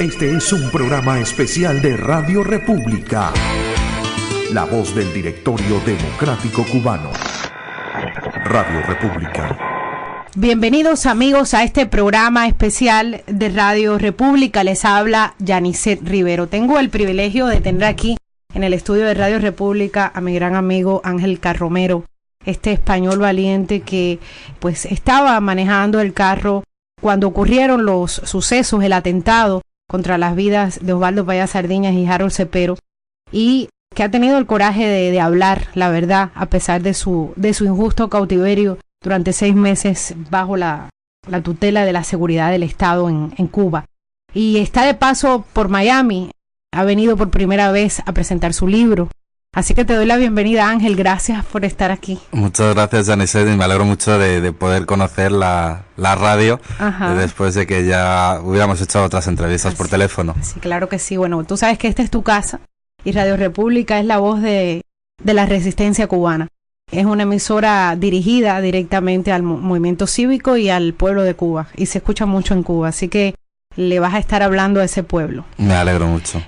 Este es un programa especial de Radio República. La voz del Directorio Democrático Cubano. Radio República. Bienvenidos amigos a este programa especial de Radio República. Les habla Yanicet Rivero. Tengo el privilegio de tener aquí en el estudio de Radio República a mi gran amigo Ángel Carromero, este español valiente que pues estaba manejando el carro cuando ocurrieron los sucesos, el atentado contra las vidas de Osvaldo Paya Sardiñas y Harold Cepero, y que ha tenido el coraje de hablar la verdad a pesar de su injusto cautiverio durante 6 meses bajo la tutela de la seguridad del Estado en Cuba. Y está de paso por Miami, ha venido por primera vez a presentar su libro. Así que te doy la bienvenida, Ángel, gracias por estar aquí. Muchas gracias, Janicet, y me alegro mucho de poder conocer la radio después de que ya hubiéramos hecho otras entrevistas por teléfono. Sí, claro que sí. Bueno, tú sabes que esta es tu casa y Radio República es la voz de la resistencia cubana. Es una emisora dirigida directamente al movimiento cívico y al pueblo de Cuba, y se escucha mucho en Cuba, así que le vas a estar hablando a ese pueblo. Me alegro mucho.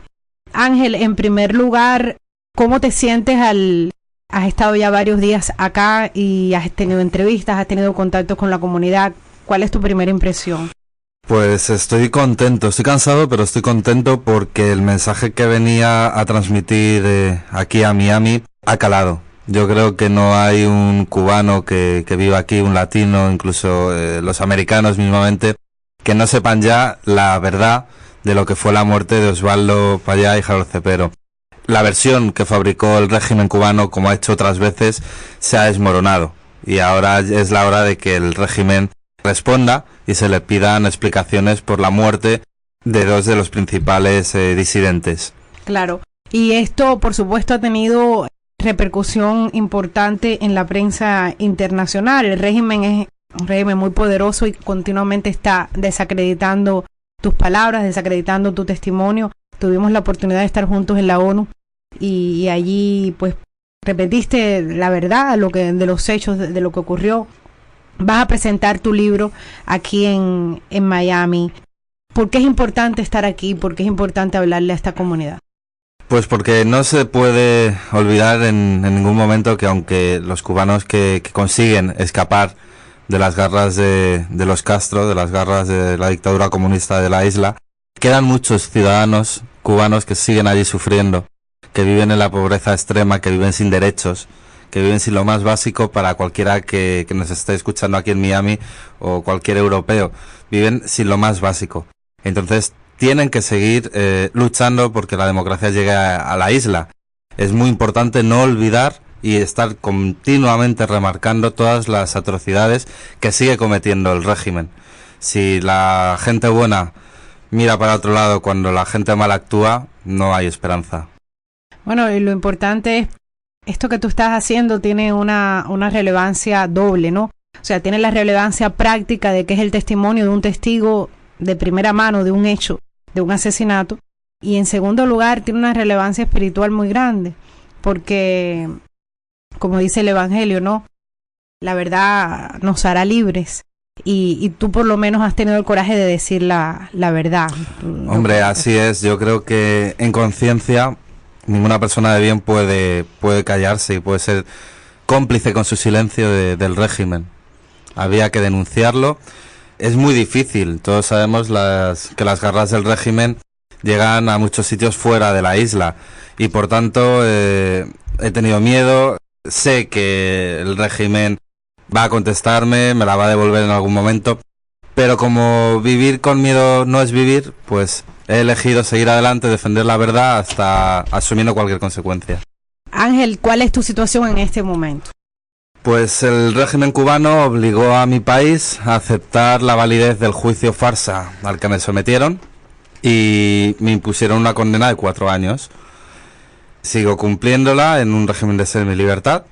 Ángel, en primer lugar, ¿cómo te sientes has estado ya varios días acá y has tenido entrevistas, has tenido contactos con la comunidad? ¿Cuál es tu primera impresión? Pues estoy contento, estoy cansado, pero estoy contento porque el mensaje que venía a transmitir aquí a Miami ha calado. Yo creo que no hay un cubano que viva aquí, un latino, incluso los americanos mismamente, que no sepan ya la verdad de lo que fue la muerte de Osvaldo Paya y Harold Cepero. La versión que fabricó el régimen cubano, como ha hecho otras veces, se ha desmoronado. Y ahora es la hora de que el régimen responda y se le pidan explicaciones por la muerte de 2 de los principales disidentes. Claro. Y esto, por supuesto, ha tenido repercusión importante en la prensa internacional. El régimen es un régimen muy poderoso y continuamente está desacreditando tus palabras, desacreditando tu testimonio. Tuvimos la oportunidad de estar juntos en la ONU y allí pues repetiste la verdad de los hechos, de lo que ocurrió. Vas a presentar tu libro aquí en Miami. ¿Por qué es importante estar aquí? ¿Por qué es importante hablarle a esta comunidad? Pues porque no se puede olvidar en ningún momento que aunque los cubanos que consiguen escapar de las garras de los Castro, de las garras de la dictadura comunista de la isla, quedan muchos ciudadanos cubanos que siguen allí sufriendo, que viven en la pobreza extrema, que viven sin derechos, que viven sin lo más básico para cualquiera que nos esté escuchando aquí en Miami o cualquier europeo. Viven sin lo más básico. Entonces tienen que seguir luchando porque la democracia llegue a la isla. Es muy importante no olvidar y estar continuamente remarcando todas las atrocidades que sigue cometiendo el régimen. Si la gente buena mira para otro lado cuando la gente mala actúa, no hay esperanza. Bueno, y lo importante es, esto que tú estás haciendo tiene una relevancia doble, ¿no? O sea, tiene la relevancia práctica de que es el testimonio de un testigo de primera mano de un hecho, de un asesinato, y en segundo lugar tiene una relevancia espiritual muy grande, porque, como dice el Evangelio, ¿no? La verdad nos hará libres. Y tú por lo menos has tenido el coraje de decir la verdad. Hombre, así es. Yo creo que en conciencia ninguna persona de bien puede callarse y puede ser cómplice con su silencio del régimen. Había que denunciarlo. Es muy difícil. Todos sabemos que las garras del régimen llegan a muchos sitios fuera de la isla y por tanto he tenido miedo. Sé que el régimen va a contestarme, me la va a devolver en algún momento, pero como vivir con miedo no es vivir, pues he elegido seguir adelante, defender la verdad hasta asumiendo cualquier consecuencia. Ángel, ¿cuál es tu situación en este momento? Pues el régimen cubano obligó a mi país a aceptar la validez del juicio farsa al que me sometieron y me impusieron una condena de 4 años. Sigo cumpliéndola en un régimen de semilibertad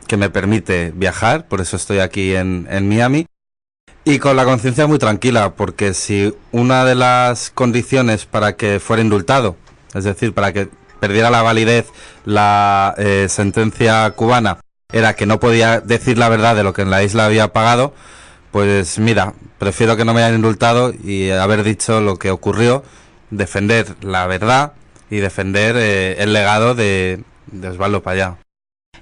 que me permite viajar, por eso estoy aquí en Miami, y con la conciencia muy tranquila, porque si una de las condiciones para que fuera indultado, es decir, para que perdiera la validez la sentencia cubana, era que no podía decir la verdad de lo que en la isla había pagado, pues mira, prefiero que no me hayan indultado y haber dicho lo que ocurrió defender la verdad y defender el legado de Osvaldo Payá.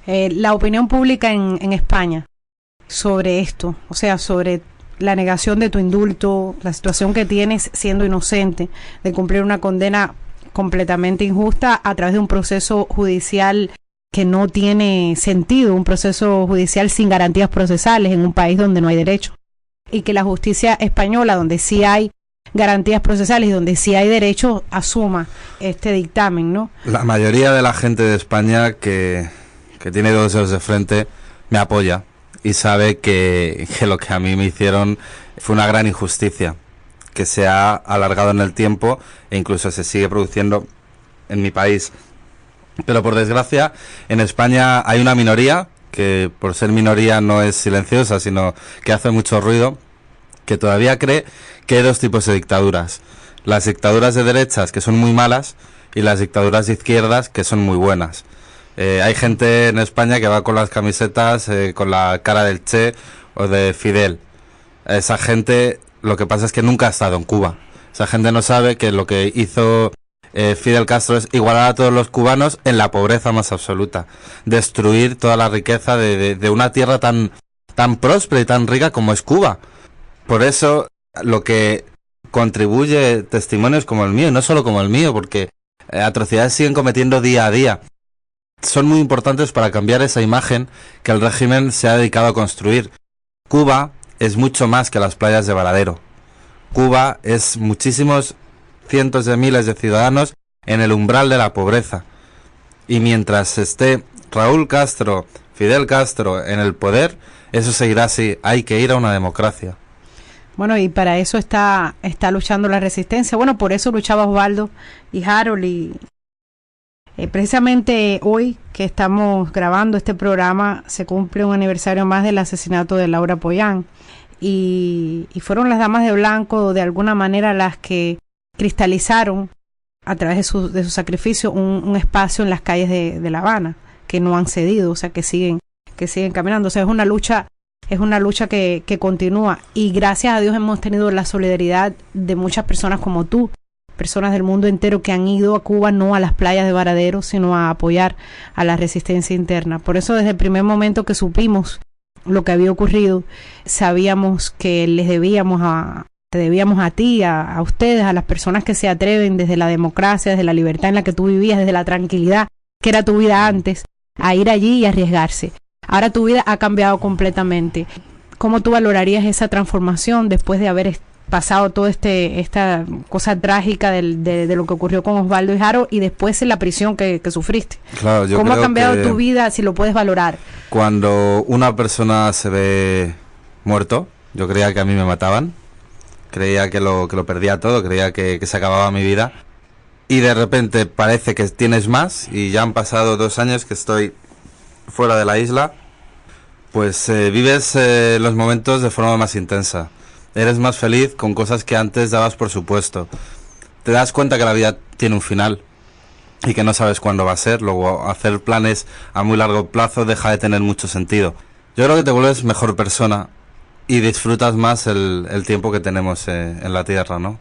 La opinión pública en España sobre esto, o sea, sobre la negación de tu indulto, la situación que tienes siendo inocente, de cumplir una condena completamente injusta a través de un proceso judicial que no tiene sentido, un proceso judicial sin garantías procesales en un país donde no hay derecho, y que la justicia española, donde sí hay garantías procesales y donde sí hay derecho, asuma este dictamen, ¿no? La mayoría de la gente de España que tiene 2 dedos de frente me apoya y sabe que lo que a mí me hicieron fue una gran injusticia, que se ha alargado en el tiempo e incluso se sigue produciendo en mi país. Pero por desgracia, en España hay una minoría, que por ser minoría no es silenciosa, sino que hace mucho ruido, que todavía cree que hay 2 tipos de dictaduras. Las dictaduras de derechas, que son muy malas, y las dictaduras de izquierdas, que son muy buenas. Hay gente en España que va con las camisetas con la cara del Che o de Fidel. Esa gente, lo que pasa es que nunca ha estado en Cuba. Esa gente no sabe que lo que hizo Fidel Castro es igualar a todos los cubanos en la pobreza más absoluta. Destruir toda la riqueza de una tierra tan próspera y tan rica como es Cuba. Por eso, lo que contribuye testimonios como el mío, y no solo como el mío, porque atrocidades siguen cometiendo día a día, son muy importantes para cambiar esa imagen que el régimen se ha dedicado a construir. Cuba es mucho más que las playas de Varadero. Cuba es muchísimos cientos de miles de ciudadanos en el umbral de la pobreza. Y mientras esté Raúl Castro, Fidel Castro en el poder, eso seguirá así. Hay que ir a una democracia. Bueno, y para eso está luchando la resistencia. Bueno, por eso luchaba Osvaldo y Harold. Y precisamente hoy que estamos grabando este programa se cumple un aniversario más del asesinato de Laura Pollán. Y fueron las damas de blanco de alguna manera las que cristalizaron a través de su sacrificio un espacio en las calles de La Habana, que no han cedido, o sea, que siguen caminando. O sea, es una lucha que continúa, y gracias a Dios hemos tenido la solidaridad de muchas personas como tú, personas del mundo entero que han ido a Cuba, no a las playas de Varadero, sino a apoyar a la resistencia interna. Por eso desde el primer momento que supimos lo que había ocurrido, sabíamos que te debíamos a ti, a ustedes, a las personas que se atreven desde la democracia, desde la libertad en la que tú vivías, desde la tranquilidad que era tu vida antes, a ir allí y arriesgarse. Ahora tu vida ha cambiado completamente. ¿Cómo tú valorarías esa transformación después de haber pasado toda esta cosa trágica de lo que ocurrió con Osvaldo y Harold, y después en la prisión que sufriste? Claro, ¿Cómo ha cambiado tu vida, si lo puedes valorar? Cuando una persona se ve muerto, yo creía que a mí me mataban, creía que lo perdía todo, creía que se acababa mi vida, y de repente parece que tienes más, y ya han pasado 2 años que estoy fuera de la isla, pues vives los momentos de forma más intensa. Eres más feliz con cosas que antes dabas por supuesto. Te das cuenta que la vida tiene un final y que no sabes cuándo va a ser. Luego hacer planes a muy largo plazo deja de tener mucho sentido. Yo creo que te vuelves mejor persona y disfrutas más el tiempo que tenemos en la tierra, ¿no?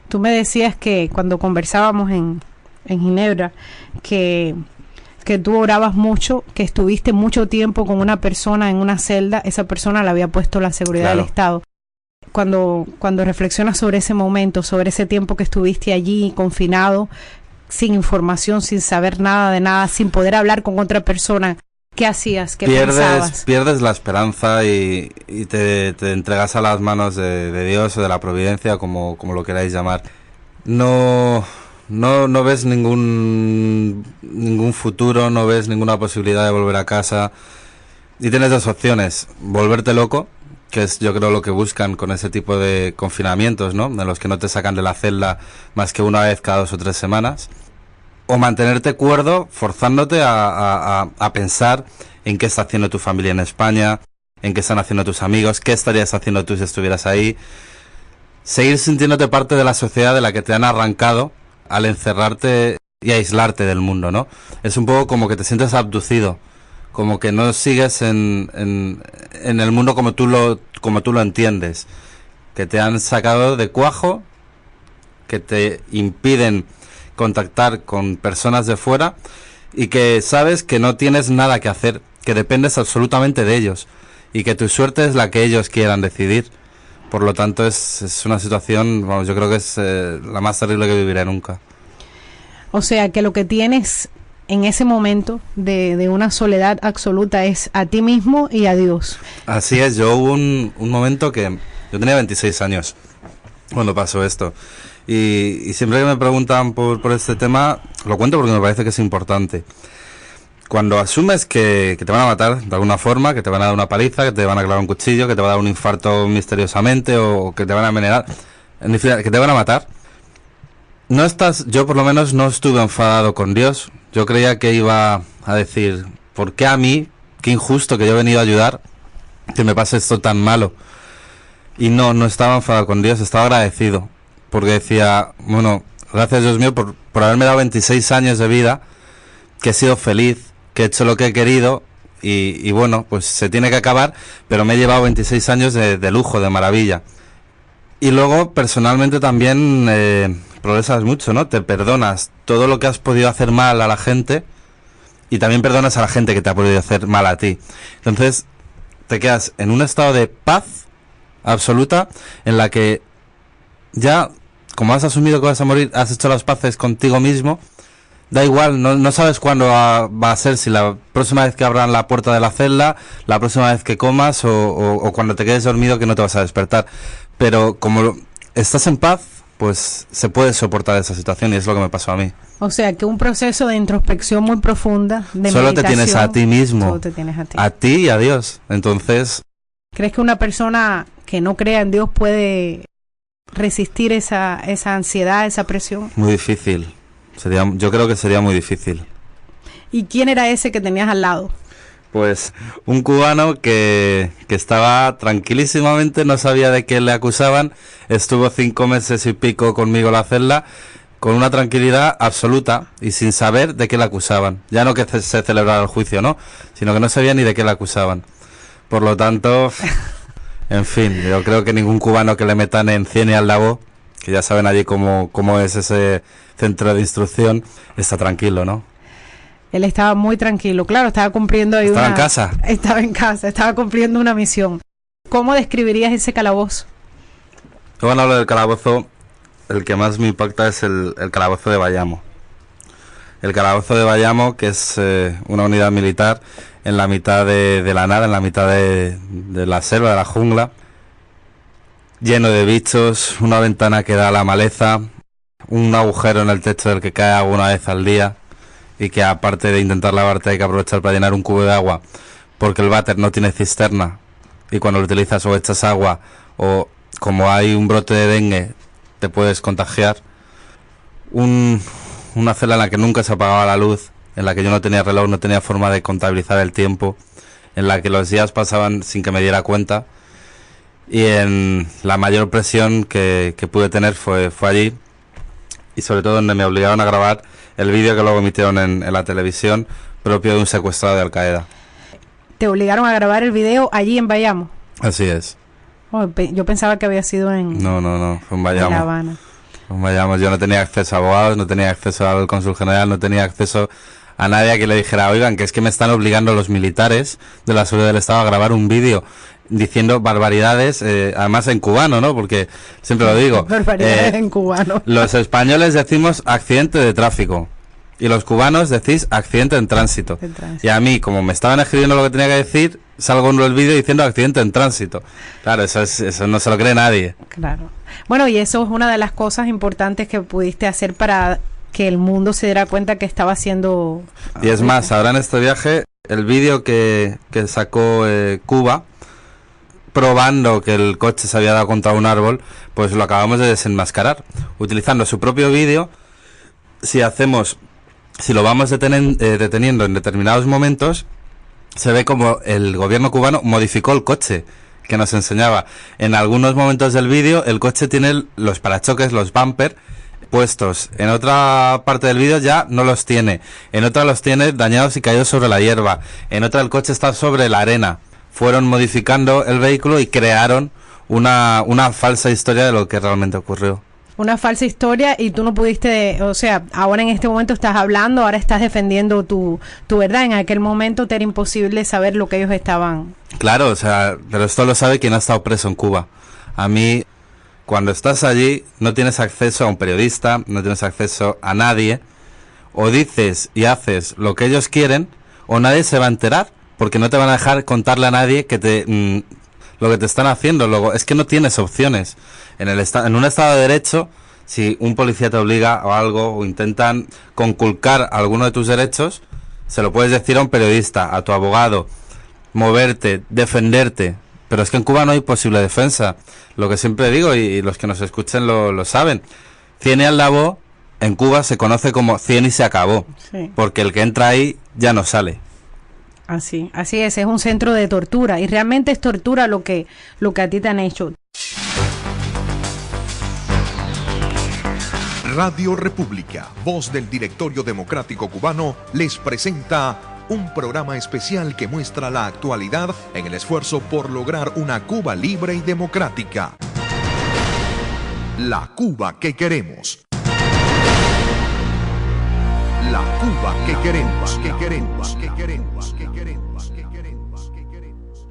Tú me decías que cuando conversábamos en Ginebra que tú orabas mucho, que estuviste mucho tiempo con una persona en una celda, esa persona le había puesto la seguridad del Estado. Cuando reflexionas sobre ese momento, sobre ese tiempo que estuviste allí confinado, sin información, sin saber nada de nada, sin poder hablar con otra persona, ¿qué hacías? ¿Qué pensabas? Pierdes la esperanza y te entregas a las manos de Dios o de la providencia, como lo queráis llamar. No ves ningún futuro, no ves ninguna posibilidad de volver a casa, y tienes 2 opciones: volverte loco, que es yo creo lo que buscan con ese tipo de confinamientos, ¿no?, en los que no te sacan de la celda más que una vez cada 2 o 3 semanas, o mantenerte cuerdo, forzándote a pensar en qué está haciendo tu familia en España, en qué están haciendo tus amigos, qué estarías haciendo tú si estuvieras ahí, seguir sintiéndote parte de la sociedad de la que te han arrancado al encerrarte y aislarte del mundo, ¿no? Es un poco como que te sientes abducido, como que no sigues en el mundo como tú lo entiendes, que te han sacado de cuajo que te impiden contactar con personas de fuera y que sabes que no tienes nada que hacer, que dependes absolutamente de ellos y que tu suerte es la que ellos quieran decidir. Por lo tanto, es una situación, vamos, yo creo que es la más terrible que viviré nunca. O sea, que lo que tienes en ese momento de una soledad absoluta es a ti mismo y a Dios. Así es, yo hubo un momento que yo tenía 26 años cuando pasó esto. Y siempre que me preguntan por este tema, lo cuento porque me parece que es importante. Cuando asumes que te van a matar de alguna forma, que te van a dar una paliza, que te van a clavar un cuchillo, que te va a dar un infarto misteriosamente o que te van a envenenar, que te van a matar, yo por lo menos no estuve enfadado con Dios. Yo creía que iba a decir, ¿por qué a mí? Qué injusto que yo he venido a ayudar, que me pase esto tan malo. Y no estaba enfadado con Dios, estaba agradecido. Porque decía, bueno, gracias Dios mío por haberme dado 26 años de vida, que he sido feliz, que he hecho lo que he querido y bueno, pues se tiene que acabar, pero me he llevado 26 años de lujo, de maravilla. Y luego, personalmente también progresas mucho, ¿no? Te perdonas todo lo que has podido hacer mal a la gente y también perdonas a la gente que te ha podido hacer mal a ti. Entonces, te quedas en un estado de paz absoluta en la que ya, como has asumido que vas a morir, has hecho las paces contigo mismo. Da igual, no sabes cuándo va a ser, si la próxima vez que abran la puerta de la celda, la próxima vez que comas o cuando te quedes dormido que no te vas a despertar. Pero como estás en paz, pues se puede soportar esa situación y es lo que me pasó a mí. O sea, que un proceso de introspección muy profunda, de solo meditación. Te tienes a ti mismo, Solo te tienes a ti y a Dios. Entonces, ¿crees que una persona que no crea en Dios puede resistir esa ansiedad, esa presión? Muy difícil. Yo creo que sería muy difícil. ¿Y quién era ese que tenías al lado? Pues un cubano que estaba tranquilísimamente, no sabía de qué le acusaban, estuvo 5 meses y pico conmigo en la celda, con una tranquilidad absoluta y sin saber de qué le acusaban. Ya no que se celebrara el juicio, ¿no? Sino que no sabía ni de qué le acusaban. Por lo tanto, en fin, yo creo que ningún cubano que le metan en Ciene y Aldabó, que ya saben allí cómo es ese centro de instrucción, está tranquilo, ¿no? Él estaba muy tranquilo, claro, estaba cumpliendo ahí ¿Estaba en casa? Estaba en casa, estaba cumpliendo una misión. ¿Cómo describirías ese calabozo? Cuando hablo del calabozo, el que más me impacta es el calabozo de Bayamo. El calabozo de Bayamo, que es una unidad militar en la mitad de la nada, en la mitad de la selva, de la jungla, lleno de bichos, una ventana que da a la maleza, un agujero en el techo del que cae agua una vez al día y que aparte de intentar lavarte hay que aprovechar para llenar un cubo de agua porque el váter no tiene cisterna y cuando lo utilizas o echas agua o como hay un brote de dengue te puedes contagiar. Una celda en la que nunca se apagaba la luz, en la que yo no tenía reloj, no tenía forma de contabilizar el tiempo, en la que los días pasaban sin que me diera cuenta y en la mayor presión que pude tener fue allí y sobre todo donde me obligaron a grabar el vídeo que luego emitieron en la televisión propio de un secuestrado de Al Qaeda. ¿Te obligaron a grabar el video allí en Bayamo? Así es. Oh, yo pensaba que había sido en... No, fue en Bayamo. En La Habana. Fue en Bayamo. Yo no tenía acceso a abogados, no tenía acceso al cónsul general, no tenía acceso a nadie a que le dijera, oigan, que es que me están obligando los militares de la seguridad del Estado a grabar un vídeo diciendo barbaridades, además en cubano, ¿no? Porque siempre lo digo. Barbaridades en cubano. Los españoles decimos accidente de tráfico y los cubanos decís accidente en tránsito. Y a mí, como me estaban escribiendo lo que tenía que decir, salgo en el vídeo diciendo accidente en tránsito. Claro, eso no se lo cree nadie. Claro. Bueno, y eso es una de las cosas importantes que pudiste hacer para que el mundo se diera cuenta que estaba haciendo... Y es más, ahora en este viaje, el vídeo que sacó Cuba, probando que el coche se había dado contra un árbol, pues lo acabamos de desenmascarar. Utilizando su propio vídeo, si lo vamos deteniendo en determinados momentos, se ve como el gobierno cubano modificó el coche que nos enseñaba. En algunos momentos del vídeo, el coche tiene los parachoques, los bumper, puestos. En otra parte del vídeo ya no los tiene. En otra los tiene dañados y caídos sobre la hierba. En otra el coche está sobre la arena. Fueron modificando el vehículo y crearon una falsa historia de lo que realmente ocurrió. una falsa historia y tú no pudiste, o sea, ahora en este momento estás hablando, ahora estás defendiendo tu verdad. En aquel momento te era imposible saber lo que ellos estaban. Claro, o sea, pero esto lo sabe quien ha estado preso en Cuba. A mí, cuando estás allí, no tienes acceso a un periodista, no tienes acceso a nadie. O dices y haces lo que ellos quieren, o nadie se va a enterar, porque no te van a dejar contarle a nadie que lo que te están haciendo. Luego, es que no tienes opciones. En un estado de derecho, si un policía te obliga o algo, o intentan conculcar alguno de tus derechos, se lo puedes decir a un periodista, a tu abogado, moverte, defenderte. Pero es que en Cuba no hay posible defensa. Lo que siempre digo, y los que nos escuchen lo saben, 100 y al labo, en Cuba se conoce como 100 y se acabó. Sí. Porque el que entra ahí ya no sale. Así es un centro de tortura, y realmente es tortura lo que a ti te han hecho. Radio República, voz del Directorio Democrático Cubano, les presenta un programa especial que muestra la actualidad en el esfuerzo por lograr una Cuba libre y democrática. La Cuba que queremos. La Cuba que queremos, que queremos, que queremos, que queremos, que queremos, que queremos.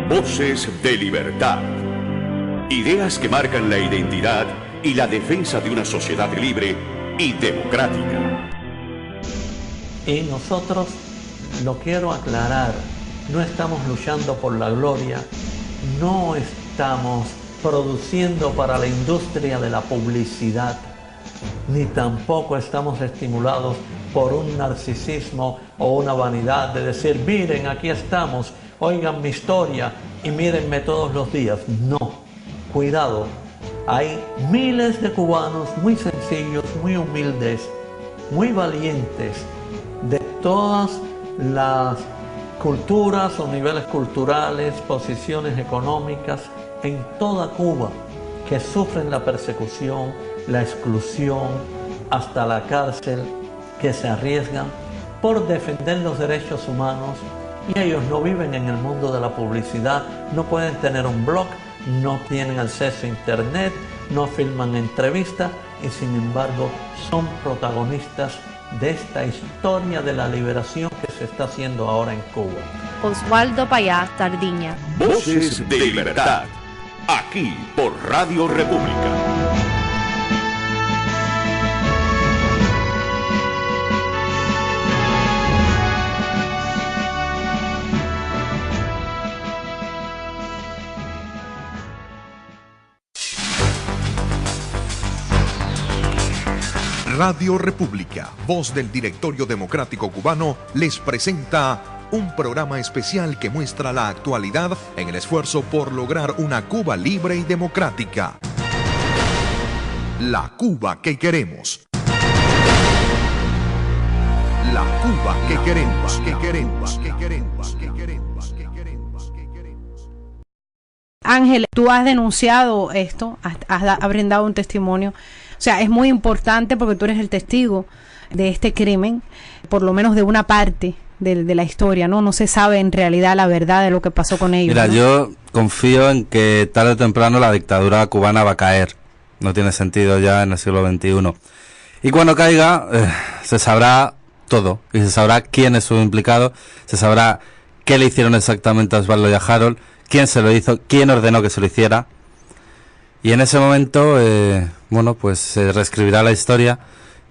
Voces de libertad. Ideas que marcan la identidad y la defensa de una sociedad libre y democrática. Y nosotros, lo quiero aclarar, no estamos luchando por la gloria, no estamos produciendo para la industria de la publicidad, ni tampoco estamos estimulados por un narcisismo o una vanidad de decir, miren, aquí estamos, oigan mi historia y mírenme todos los días. No. Cuidado, hay miles de cubanos muy sencillos, muy humildes, muy valientes, de todas las culturas o niveles culturales, posiciones económicas, en toda Cuba, que sufren la persecución, la exclusión, hasta la cárcel, que se arriesgan por defender los derechos humanos, y ellos no viven en el mundo de la publicidad, no pueden tener un blog, no tienen acceso a internet, no filman entrevistas y sin embargo son protagonistas de esta historia de la liberación que se está haciendo ahora en Cuba. Oswaldo Payá Tardiña. Voces de libertad, aquí por Radio República. Radio República, voz del Directorio Democrático Cubano, les presenta un programa especial que muestra la actualidad en el esfuerzo por lograr una Cuba libre y democrática. La Cuba que queremos. La Cuba que queremos, que queremos, que queremos, que queremos, que queremos, que queremos. Ángel, tú has denunciado esto, has brindado un testimonio. O sea, es muy importante porque tú eres el testigo de este crimen, por lo menos de una parte de la historia, ¿no? No se sabe en realidad la verdad de lo que pasó con ellos. Mira, ¿no? Yo confío en que tarde o temprano la dictadura cubana va a caer. No tiene sentido ya en el siglo XXI. Y cuando caiga, se sabrá todo. Y se sabrá quién estuvo implicado, se sabrá qué le hicieron exactamente a Osvaldo y a Harold, quién se lo hizo, quién ordenó que se lo hiciera. Y en ese momento, bueno, pues se reescribirá la historia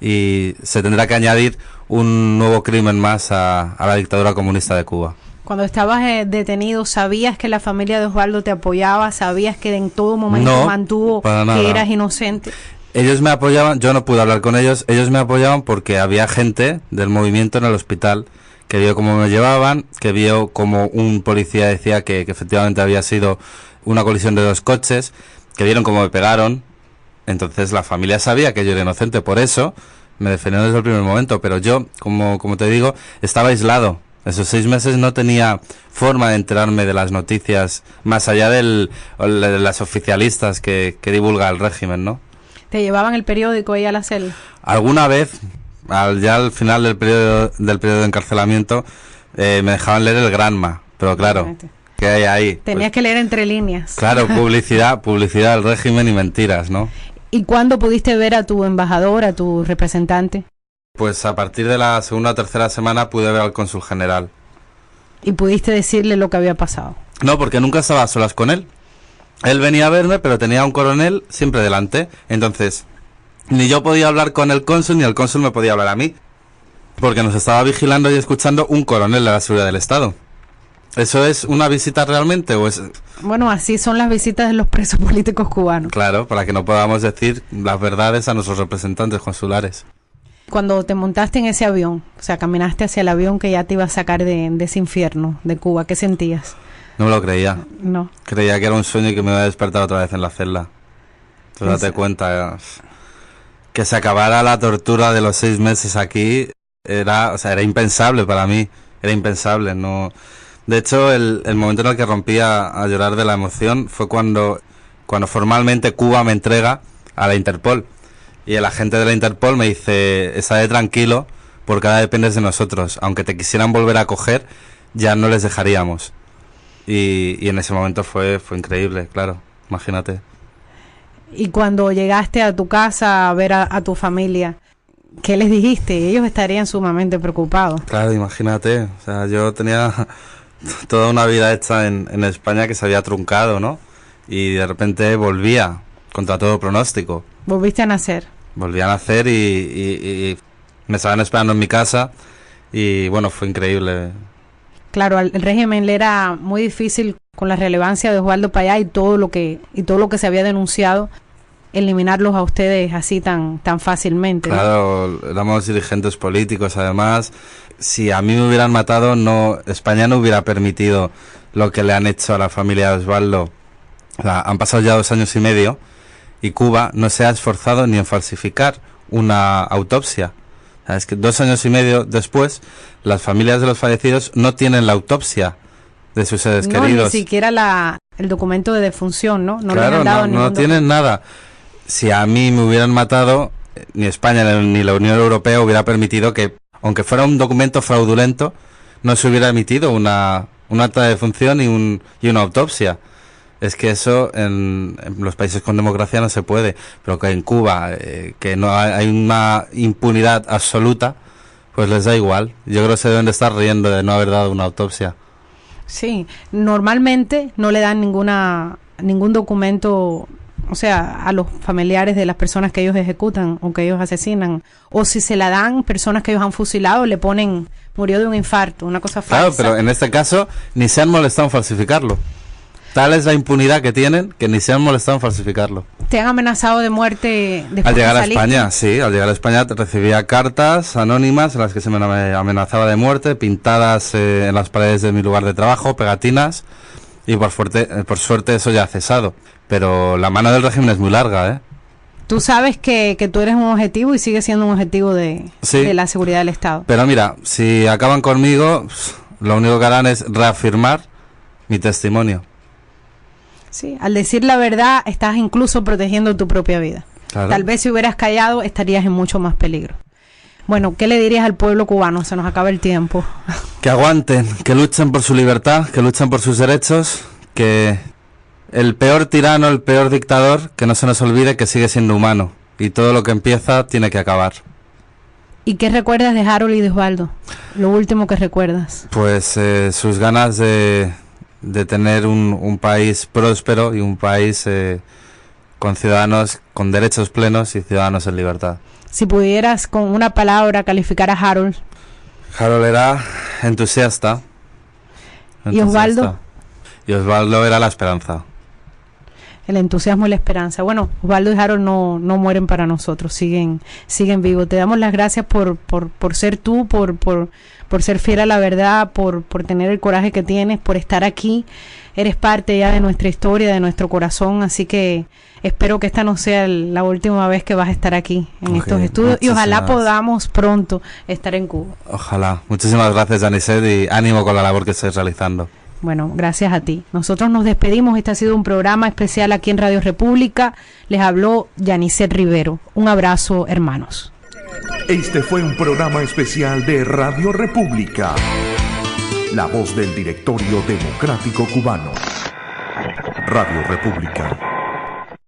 y se tendrá que añadir un nuevo crimen más a la dictadura comunista de Cuba. Cuando estabas detenido, ¿sabías que la familia de Osvaldo te apoyaba? ¿Sabías que en todo momento mantuvo que eras inocente? Ellos me apoyaban, yo no pude hablar con ellos, ellos me apoyaban porque había gente del movimiento en el hospital que vio cómo me llevaban, que vio cómo un policía decía que efectivamente había sido una colisión de dos coches, que vieron cómo me pegaron. Entonces la familia sabía que yo era inocente, por eso me defendieron desde el primer momento, pero yo, como te digo, estaba aislado. Esos 6 meses no tenía forma de enterarme de las noticias, más allá de las oficialistas que divulga el régimen, ¿no? ¿Te llevaban el periódico ahí a la celda? Alguna vez, ya al final del periodo de encarcelamiento, me dejaban leer el Granma, pero claro, ¿Qué hay ahí? Tenías que leer entre líneas. Claro, publicidad del régimen y mentiras, ¿no? ¿Y cuándo pudiste ver a tu embajador, a tu representante? Pues a partir de la segunda o tercera semana pude ver al cónsul general. ¿Y pudiste decirle lo que había pasado? No, porque nunca estaba a solas con él. Él venía a verme, pero tenía un coronel siempre delante. Entonces, ni yo podía hablar con el cónsul, ni el cónsul me podía hablar a mí. Porque nos estaba vigilando y escuchando un coronel de la seguridad del Estado. ¿Eso es una visita realmente o es...? Bueno, así son las visitas de los presos políticos cubanos. Claro, para que no podamos decir las verdades a nuestros representantes consulares. Cuando te montaste en ese avión, o sea, caminaste hacia el avión que ya te iba a sacar de ese infierno de Cuba, ¿qué sentías? No me lo creía. No. Creía que era un sueño y que me iba a despertar otra vez en la celda. Tú date cuenta, que se acabara la tortura de los 6 meses aquí, era impensable para mí, era impensable, no... De hecho, el momento en el que rompí a llorar de la emoción fue cuando formalmente Cuba me entrega a la Interpol. Y el agente de la Interpol me dice, estate tranquilo, porque ahora dependes de nosotros. Aunque te quisieran volver a coger, ya no les dejaríamos. Y en ese momento fue increíble, claro, imagínate. Y cuando llegaste a tu casa a ver a tu familia, ¿qué les dijiste? Ellos estarían sumamente preocupados. Claro, imagínate, o sea, yo tenía toda una vida hecha en España que se había truncado, ¿no? Y de repente volvía, contra todo pronóstico. ¿Volviste a nacer? Volví a nacer y me estaban esperando en mi casa y bueno, fue increíble. Claro, al régimen le era muy difícil, con la relevancia de Osvaldo Payá y todo lo que se había denunciado, eliminarlos a ustedes así tan fácilmente, ¿no? Claro, éramos dirigentes políticos, además. Si a mí me hubieran matado, España no hubiera permitido lo que le han hecho a la familia de Osvaldo. O sea, han pasado ya 2 años y medio y Cuba no se ha esforzado ni en falsificar una autopsia. O sea, es que 2 años y medio después, las familias de los fallecidos no tienen la autopsia de sus seres queridos. Ni siquiera el documento de defunción, ¿no? No claro, les han dado no tienen nada. Si a mí me hubieran matado, ni España ni la Unión Europea hubiera permitido que, aunque fuera un documento fraudulento, no se hubiera emitido un acta de defunción y una autopsia. Es que eso en los países con democracia no se puede, pero que en Cuba, que no hay una impunidad absoluta, pues les da igual. Yo creo que se deben de estar riendo de no haber dado una autopsia. Sí, normalmente no le dan ningún documento, o sea, a los familiares de las personas que ellos ejecutan o que ellos asesinan, o si se la dan personas que ellos han fusilado, le ponen murió de un infarto, una cosa falsa. Claro, pero en este caso ni se han molestado en falsificarlo. Tal es la impunidad que tienen que ni se han molestado en falsificarlo. ¿Te han amenazado de muerte después al llegar de a salir? España? Sí, al llegar a España recibía cartas anónimas en las que se me amenazaba de muerte, pintadas en las paredes de mi lugar de trabajo, pegatinas, y por suerte eso ya ha cesado. Pero la mano del régimen es muy larga, ¿eh? Tú sabes que tú eres un objetivo y sigues siendo un objetivo de la seguridad del Estado. Pero mira, si acaban conmigo, lo único que harán es reafirmar mi testimonio. Sí, al decir la verdad estás incluso protegiendo tu propia vida. Claro. Tal vez si hubieras callado estarías en mucho más peligro. Bueno, ¿qué le dirías al pueblo cubano? Se nos acaba el tiempo. Que aguanten, que luchen por su libertad, que luchen por sus derechos, que el peor tirano, el peor dictador, que no se nos olvide que sigue siendo humano y todo lo que empieza tiene que acabar. ¿Y qué recuerdas de Harold y de Osvaldo? Lo último que recuerdas. Pues sus ganas de tener un país próspero y un país con ciudadanos con derechos plenos y ciudadanos en libertad. Si pudieras con una palabra calificar a Harold. Harold era entusiasta. ¿Y Osvaldo? Y Osvaldo era la esperanza. El entusiasmo y la esperanza. Bueno, Osvaldo y Harold no mueren para nosotros, siguen vivos. Te damos las gracias por ser tú, por ser fiel a la verdad, por tener el coraje que tienes, por estar aquí. Eres parte ya de nuestra historia, de nuestro corazón, así que espero que esta no sea la última vez que vas a estar aquí en estos estudios y ojalá podamos pronto estar en Cuba. Ojalá. Muchísimas gracias, Yanisset, y ánimo con la labor que estáis realizando. Bueno, gracias a ti. Nosotros nos despedimos. Este ha sido un programa especial aquí en Radio República. Les habló Yanisset Rivero. Un abrazo, hermanos. Este fue un programa especial de Radio República. la voz del Directorio Democrático Cubano. Radio República.